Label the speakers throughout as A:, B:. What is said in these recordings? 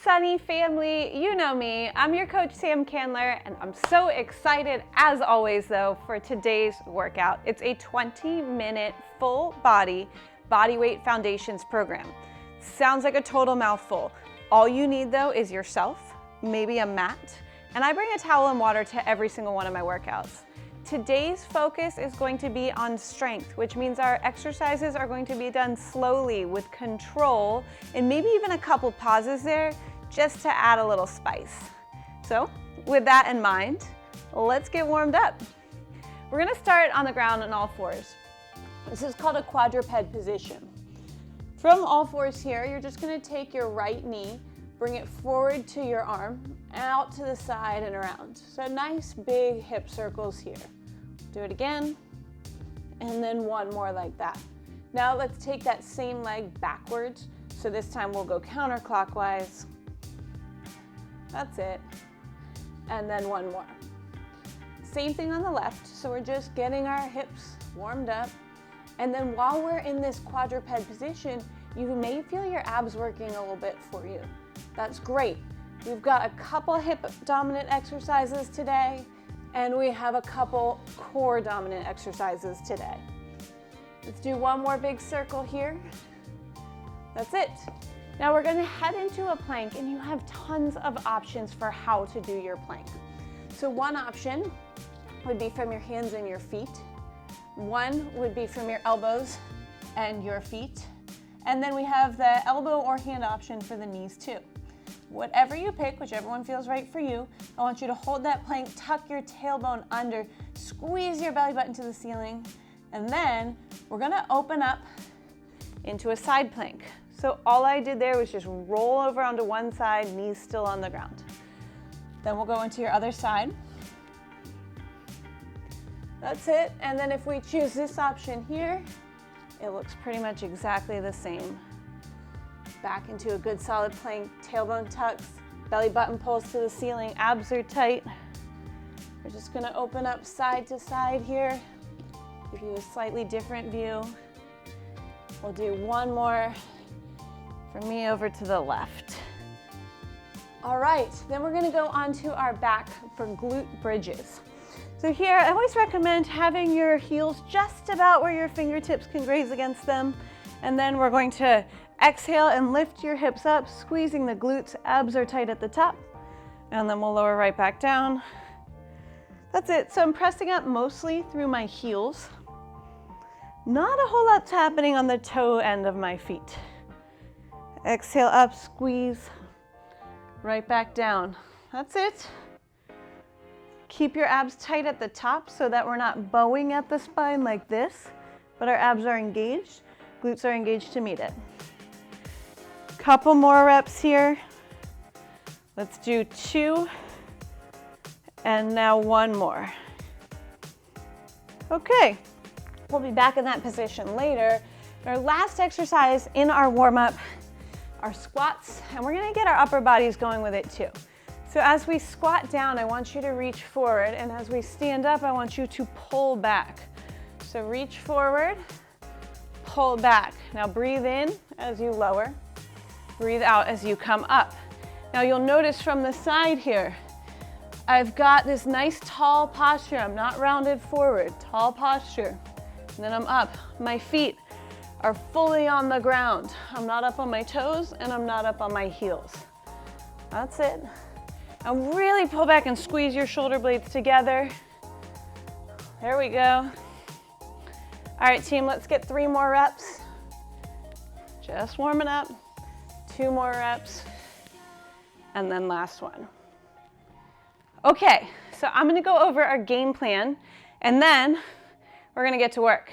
A: Sunny family, you know me. I'm your coach, Sam Candler, and I'm so excited, as always though, for today's workout. It's a 20-minute full body bodyweight foundations program. Sounds like a total mouthful. All you need though is yourself, maybe a mat, and I bring a towel and water to every single one of my workouts. Today's focus is going to be on strength, which means our exercises are going to be done slowly with control and maybe even a couple pauses there just to add a little spice. So with that in mind, let's get warmed up. We're gonna start on the ground on all fours. This is called a quadruped position. From all fours here, you're just gonna take your right knee, bring it forward to your arm, out to the side and around. So nice big hip circles here. Do it again, and then one more like that. Now let's take that same leg backwards. So this time we'll go counterclockwise. That's it. And then one more. Same thing on the left. So we're just getting our hips warmed up. And then while we're in this quadruped position, you may feel your abs working a little bit for you. That's great. We've got a couple hip dominant exercises today, and we have a couple core dominant exercises today. Let's do one more big circle here. That's it. Now we're gonna head into a plank, and you have tons of options for how to do your plank. So one option would be from your hands and your feet. One would be from your elbows and your feet. And then we have the elbow or hand option for the knees too. Whatever you pick, whichever one feels right for you, I want you to hold that plank, tuck your tailbone under, squeeze your belly button to the ceiling, and then we're gonna open up into a side plank. So all I did there was just roll over onto one side, knees still on the ground. Then we'll go into your other side. That's it, and then if we choose this option here, it looks pretty much exactly the same. Back into a good solid plank, tailbone tucks, belly button pulls to the ceiling, abs are tight. We're just gonna open up side to side here, give you a slightly different view. We'll do one more from me over to the left. All right, then we're gonna go onto our back for glute bridges. So here, I always recommend having your heels just about where your fingertips can graze against them. And then we're going to exhale and lift your hips up, squeezing the glutes. Abs are tight at the top. And then we'll lower right back down. That's it. So I'm pressing up mostly through my heels. Not a whole lot's happening on the toe end of my feet. Exhale up, squeeze, right back down. That's it. Keep your abs tight at the top so that we're not bowing at the spine like this, but our abs are engaged, glutes are engaged to meet it. Couple more reps here. Let's do 2, and now one more. Okay, we'll be back in that position later. Our last exercise in our warm-up are squats, and we're gonna get our upper bodies going with it too. So as we squat down, I want you to reach forward, and as we stand up, I want you to pull back. So reach forward, pull back. Now breathe in as you lower, breathe out as you come up. Now you'll notice from the side here, I've got this nice tall posture. I'm not rounded forward, tall posture. And then I'm up. My feet are fully on the ground. I'm not up on my toes, and I'm not up on my heels. That's it. And really pull back and squeeze your shoulder blades together. There we go. All right, team, let's get 3 more reps. Just warming up. 2 more reps. And then last one. Okay, so I'm gonna go over our game plan, and then we're gonna get to work.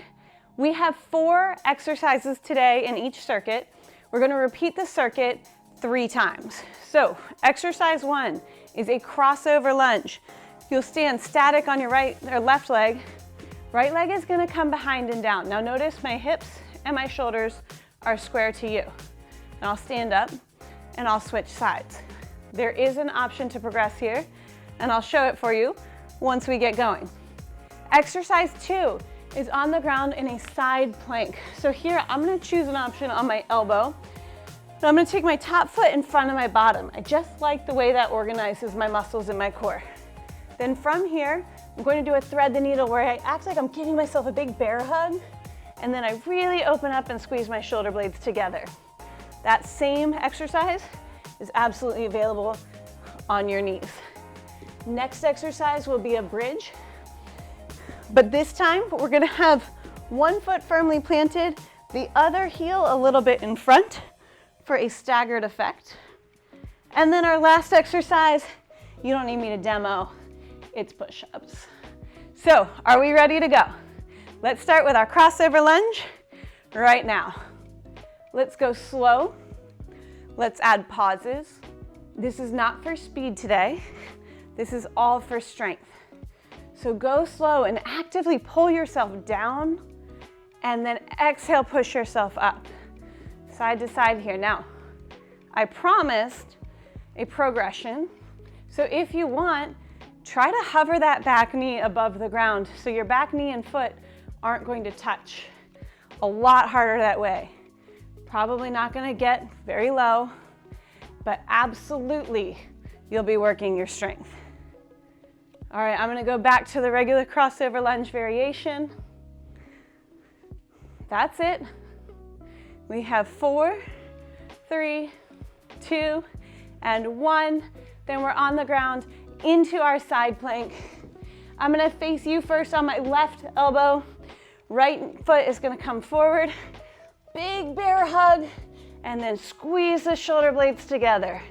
A: We have 4 exercises today in each circuit. We're gonna repeat the circuit 3 times. So exercise 1 is a crossover lunge. You'll stand static on your right or left leg. Right leg is gonna come behind and down. Now notice my hips and my shoulders are square to you. And I'll stand up and I'll switch sides. There is an option to progress here, and I'll show it for you once we get going. Exercise 2 is on the ground in a side plank. So here I'm gonna choose an option on my elbow. Now I'm gonna take my top foot in front of my bottom. I just like the way that organizes my muscles in my core. Then from here, I'm going to do a thread the needle where I act like I'm giving myself a big bear hug, and then I really open up and squeeze my shoulder blades together. That same exercise is absolutely available on your knees. Next exercise will be a bridge, but this time we're gonna have one foot firmly planted, the other heel a little bit in front for a staggered effect. And then our last exercise, you don't need me to demo, it's push-ups. So, are we ready to go? Let's start with our crossover lunge right now. Let's go slow. Let's add pauses. This is not for speed today. This is all for strength. So go slow and actively pull yourself down, and then exhale, push yourself up. Side to side here. Now, I promised a progression. So if you want, try to hover that back knee above the ground so your back knee and foot aren't going to touch. A lot harder that way. Probably not gonna get very low, but absolutely you'll be working your strength. All right, I'm gonna go back to the regular crossover lunge variation. That's it. We have 4, 3, 2, and 1. Then we're on the ground into our side plank. I'm gonna face you first on my left elbow. Right foot is gonna come forward. Big bear hug, and then squeeze the shoulder blades together.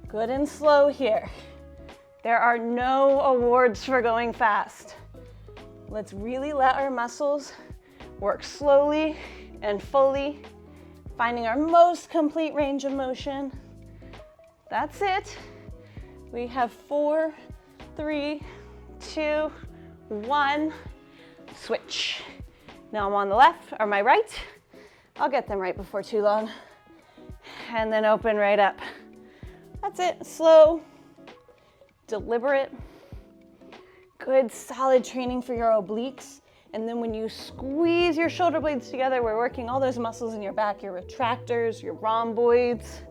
A: Good and slow here. There are no awards for going fast. Let's really let our muscles work slowly and fully, finding our most complete range of motion. That's it. We have 4, 3, 2, 1, switch. Now I'm on the left, or my right. I'll get them right before too long. And then open right up. That's it, slow, deliberate, good solid training for your obliques. And then when you squeeze your shoulder blades together, we're working all those muscles in your back, your retractors, your rhomboids.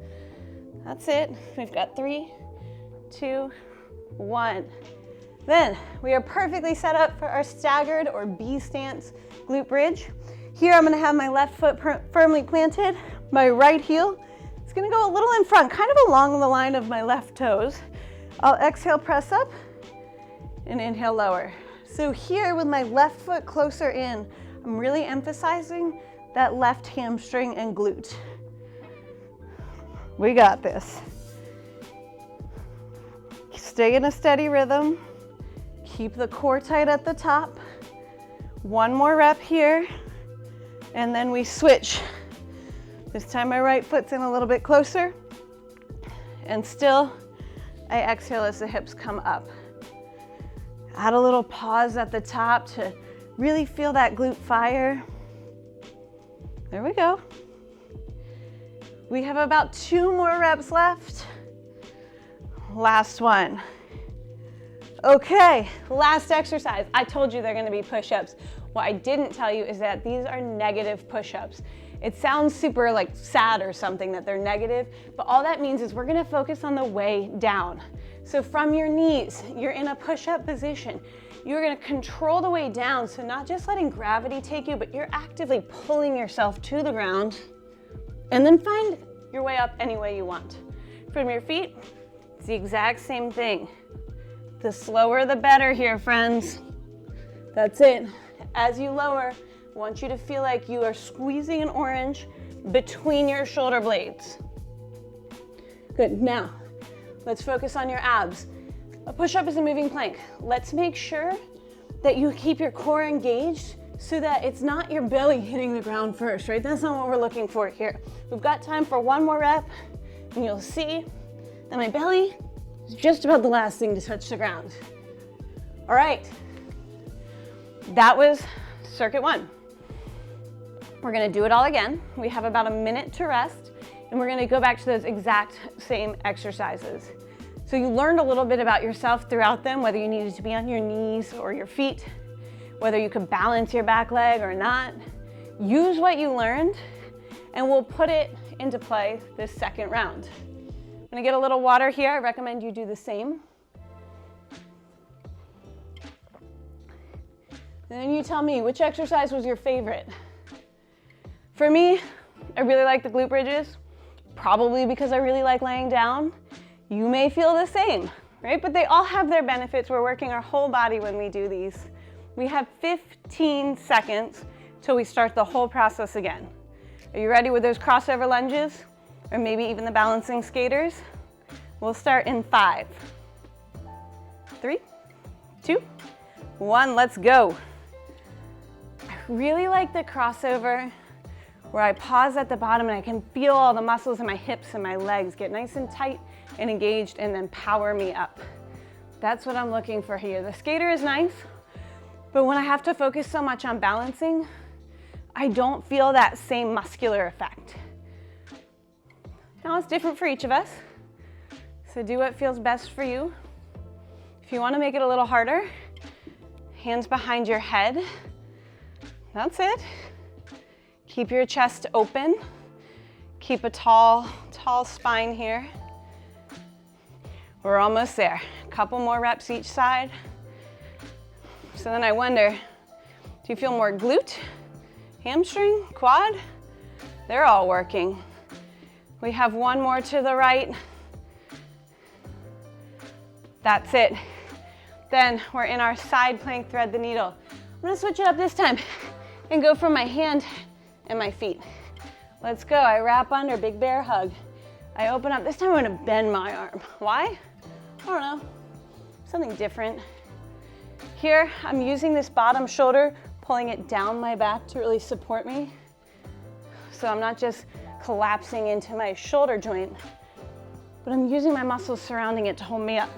A: That's it. We've got 3, 2, 1. Then we are perfectly set up for our staggered or B stance glute bridge. Here I'm gonna have my left foot firmly planted. My right heel is gonna go a little in front, kind of along the line of my left toes. I'll exhale, press up, and inhale, lower. So here with my left foot closer in, I'm really emphasizing that left hamstring and glute. We got this. Stay in a steady rhythm. Keep the core tight at the top. One more rep here, and then we switch. This time my right foot's in a little bit closer, and still I exhale as the hips come up. Add a little pause at the top to really feel that glute fire. There we go. We have about 2 more reps left. Last one. Okay, last exercise. I told you they're gonna be push-ups. What I didn't tell you is that these are negative push-ups. It sounds super like sad or something that they're negative, but all that means is we're gonna focus on the way down. So from your knees, you're in a push-up position. You're gonna control the way down, so not just letting gravity take you, but you're actively pulling yourself to the ground, and then find your way up any way you want. From your feet, it's the exact same thing. The slower the better here, friends. That's it. As you lower, I want you to feel like you are squeezing an orange between your shoulder blades. Good, now, let's focus on your abs. A push-up is a moving plank. Let's make sure that you keep your core engaged so that it's not your belly hitting the ground first, right? That's not what we're looking for here. We've got time for 1 more rep, and you'll see that my belly is just about the last thing to touch the ground. All right, that was circuit 1. We're gonna do it all again. We have about a minute to rest, and we're gonna go back to those exact same exercises. So you learned a little bit about yourself throughout them, whether you needed to be on your knees or your feet, whether you could balance your back leg or not. Use what you learned, and we'll put it into play this second round. I'm gonna get a little water here. I recommend you do the same. And then you tell me, which exercise was your favorite? For me, I really like the glute bridges, probably because I really like laying down. You may feel the same, right? But they all have their benefits. We're working our whole body when we do these. We have 15 seconds till we start the whole process again. Are you ready with those crossover lunges? Or maybe even the balancing skaters? We'll start in 5, 3, 2, 1, let's go. I really like the crossover where I pause at the bottom and I can feel all the muscles in my hips and my legs get nice and tight and engaged and then power me up. That's what I'm looking for here. The skater is nice, but when I have to focus so much on balancing, I don't feel that same muscular effect. Now it's different for each of us, so do what feels best for you. If you want to make it a little harder, hands behind your head. That's it. Keep your chest open. Keep a tall spine here. We're almost there. A couple more reps each side. So then I wonder, do you feel more glute, hamstring, quad? They're all working. We have one more to the right. That's it. Then we're in our side plank, thread the needle. I'm gonna switch it up this time and go from my hand and my feet. Let's go. I wrap under, big bear hug. I open up. This time I'm gonna bend my arm. Why? I don't know. Something different. Here, I'm using this bottom shoulder, pulling it down my back to really support me. So I'm not just collapsing into my shoulder joint, but I'm using my muscles surrounding it to hold me up.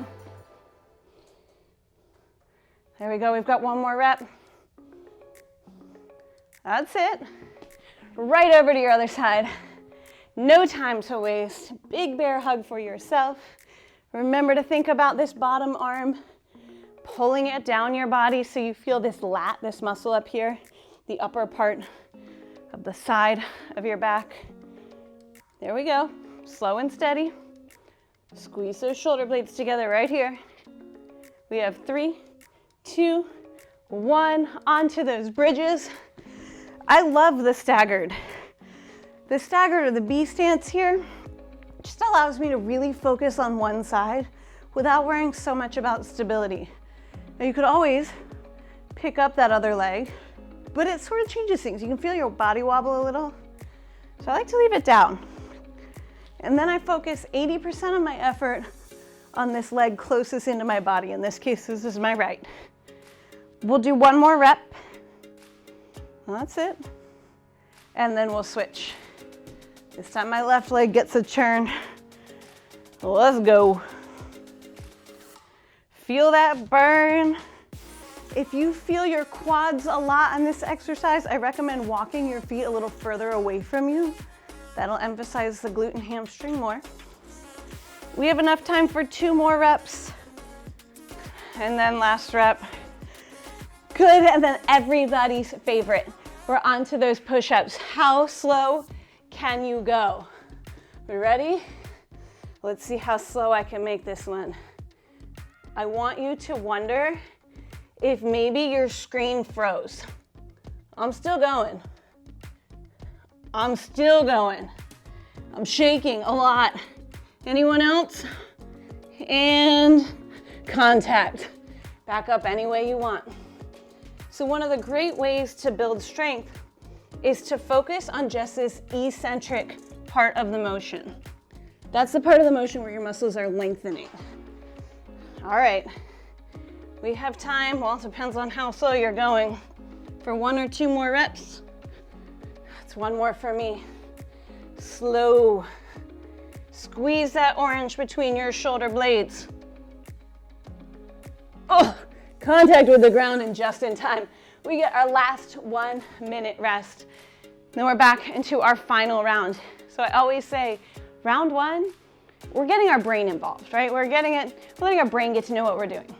A: There we go. We've got one more rep. That's it. Right over to your other side. No time to waste. Big bear hug for yourself. Remember to think about this bottom arm, pulling it down your body so you feel this lat, this muscle up here, the upper part of the side of your back. There we go. Slow and steady. Squeeze those shoulder blades together right here. We have 3, 2, 1. Onto those bridges. I love the staggered. The staggered or the B stance here just allows me to really focus on one side without worrying so much about stability. Now you could always pick up that other leg, but it sort of changes things. You can feel your body wobble a little. So I like to leave it down. And then I focus 80% of my effort on this leg closest into my body. In this case, this is my right. We'll do one more rep. That's it. And then we'll switch. This time my left leg gets a turn. Let's go. Feel that burn. If you feel your quads a lot on this exercise, I recommend walking your feet a little further away from you. That'll emphasize the glute and hamstring more. We have enough time for 2 more reps. And then last rep. Good, and then everybody's favorite. We're on to those push-ups. How slow can you go? We ready? Let's see how slow I can make this one. I want you to wonder if maybe your screen froze. I'm still going. I'm still going. I'm shaking a lot. Anyone else? And contact. Back up any way you want. So one of the great ways to build strength is to focus on just this eccentric part of the motion. That's the part of the motion where your muscles are lengthening. All right, we have time, well, it depends on how slow you're going, for 1 or 2 more reps. That's 1 more for me. Slow. Squeeze that orange between your shoulder blades. Oh, contact with the ground and just in time. We get our last 1 minute rest. Then we're back into our final round. So I always say, round 1, we're getting our brain involved, right? We're letting our brain get to know what we're doing.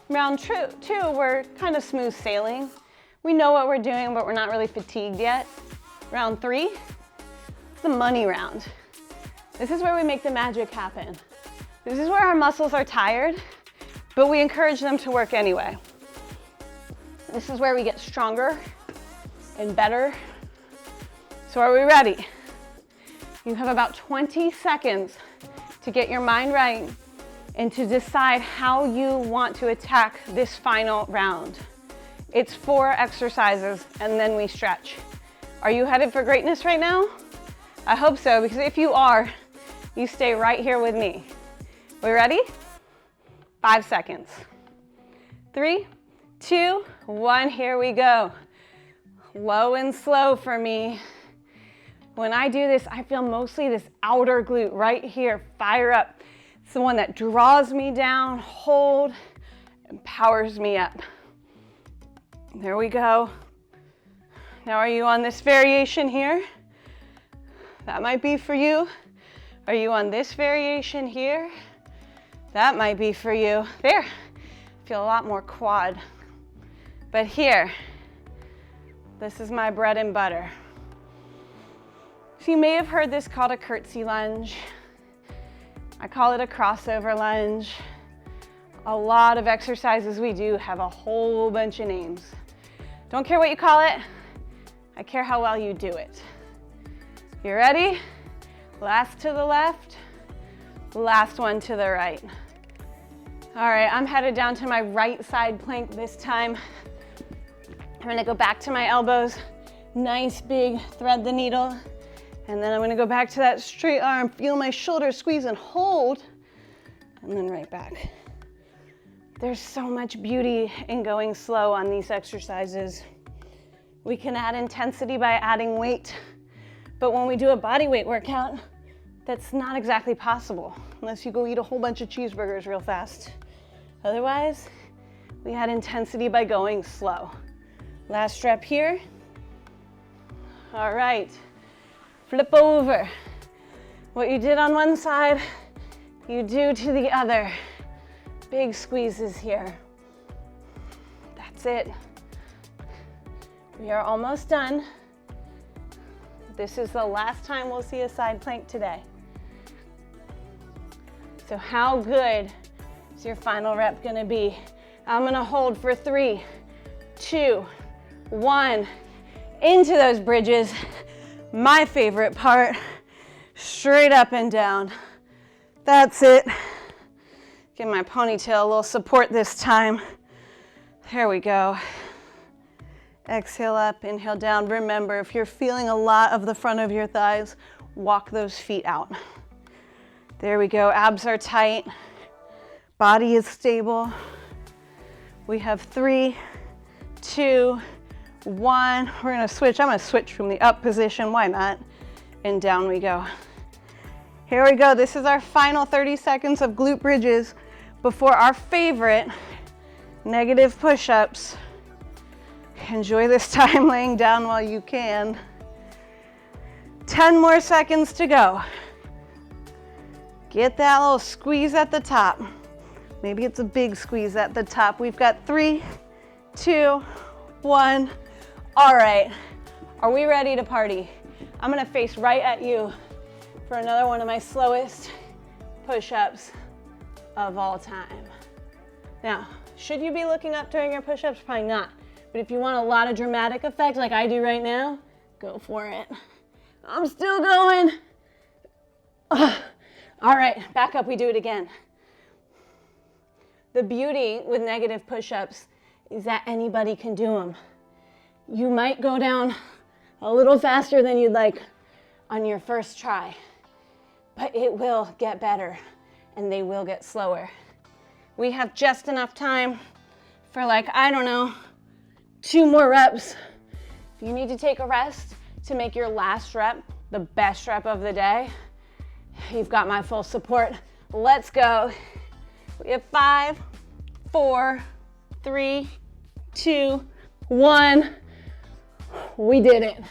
A: Round 2, we're kind of smooth sailing. We know what we're doing, but we're not really fatigued yet. Round 3, It's the money round. This is where we make the magic happen. This is where our muscles are tired, but we encourage them to work anyway. This is where we get stronger and better. So are we ready? You have about 20 seconds to get your mind right and to decide how you want to attack this final round. It's 4 exercises and then we stretch. Are you headed for greatness right now? I hope so, because if you are, you stay right here with me. We ready? 5 seconds. 3, 2, 1, here we go. Low and slow for me. When I do this, I feel mostly this outer glute right here, fire up. It's the one that draws me down, hold, and powers me up. There we go. Now are you on this variation here? That might be for you. Are you on this variation here? That might be for you. There, feel a lot more quad. But here, this is my bread and butter. So you may have heard this called a curtsy lunge. I call it a crossover lunge. A lot of exercises we do have a whole bunch of names. Don't care what you call it, I care how well you do it. You ready? Last to the left, last one to the right. All right, I'm headed down to my right side plank this time. I'm gonna go back to my elbows, nice big thread the needle, and then I'm gonna go back to that straight arm, feel my shoulders squeeze and hold, and then right back. There's so much beauty in going slow on these exercises. We can add intensity by adding weight, but when we do a body weight workout, that's not exactly possible unless you go eat a whole bunch of cheeseburgers real fast. Otherwise, we add intensity by going slow. Last rep here. All right, flip over. What you did on one side, you do to the other. Big squeezes here. That's it. We are almost done. This is the last time we'll see a side plank today. So how good is your final rep gonna be? I'm gonna hold for 3, 2, 1. Into those bridges. My favorite part. Straight up and down. That's it. Give my ponytail a little support this time. There we go. Exhale up, inhale down. Remember, if you're feeling a lot of the front of your thighs, walk those feet out. There we go, abs are tight. Body is stable. We have 3, 2, 1. We're gonna switch. I'm gonna switch from the up position, why not? And down we go. Here we go, this is our final 30 seconds of glute bridges before our favorite negative push-ups. Enjoy this time laying down while you can. 10 more seconds to go. Get that little squeeze at the top. Maybe it's a big squeeze at the top. We've got 3, 2, 1. All right, are we ready to party? I'm gonna face right at you for another one of my slowest push-ups of all time. Now, should you be looking up during your push-ups? Probably not. But if you want a lot of dramatic effect like I do right now, go for it. I'm still going. Ugh. All right, back up, we do it again. The beauty with negative push-ups is that anybody can do them. You might go down a little faster than you'd like on your first try, but it will get better and they will get slower. We have just enough time for I don't know, 2 more reps. If you need to take a rest to make your last rep the best rep of the day, you've got my full support. Let's go. We have 5, 4, 3, 2, 1. We did it.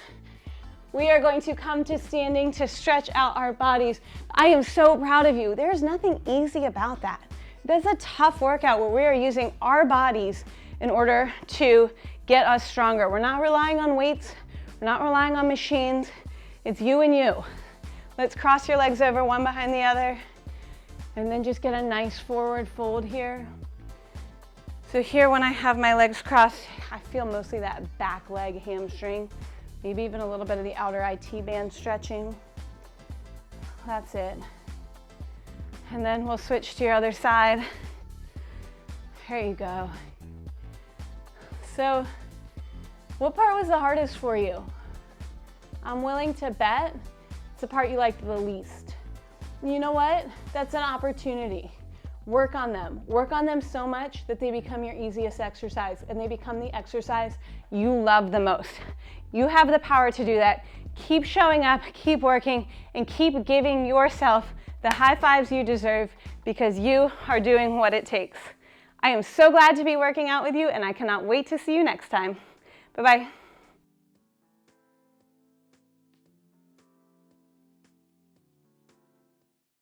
A: We are going to come to standing to stretch out our bodies. I am so proud of you. There's nothing easy about that. That's a tough workout where we are using our bodies in order to get us stronger. We're not relying on weights. We're not relying on machines. It's you and you. Let's cross your legs over one behind the other, and then just get a nice forward fold here. So here when I have my legs crossed, I feel mostly that back leg hamstring, maybe even a little bit of the outer IT band stretching. That's it. And then we'll switch to your other side. There you go. So, what part was the hardest for you? I'm willing to bet it's the part you liked the least. You know what? That's an opportunity. Work on them. Work on them so much that they become your easiest exercise and they become the exercise you love the most. You have the power to do that. Keep showing up, keep working, and keep giving yourself the high fives you deserve because you are doing what it takes. I am so glad to be working out with you, and I cannot wait to see you next time. Bye-bye.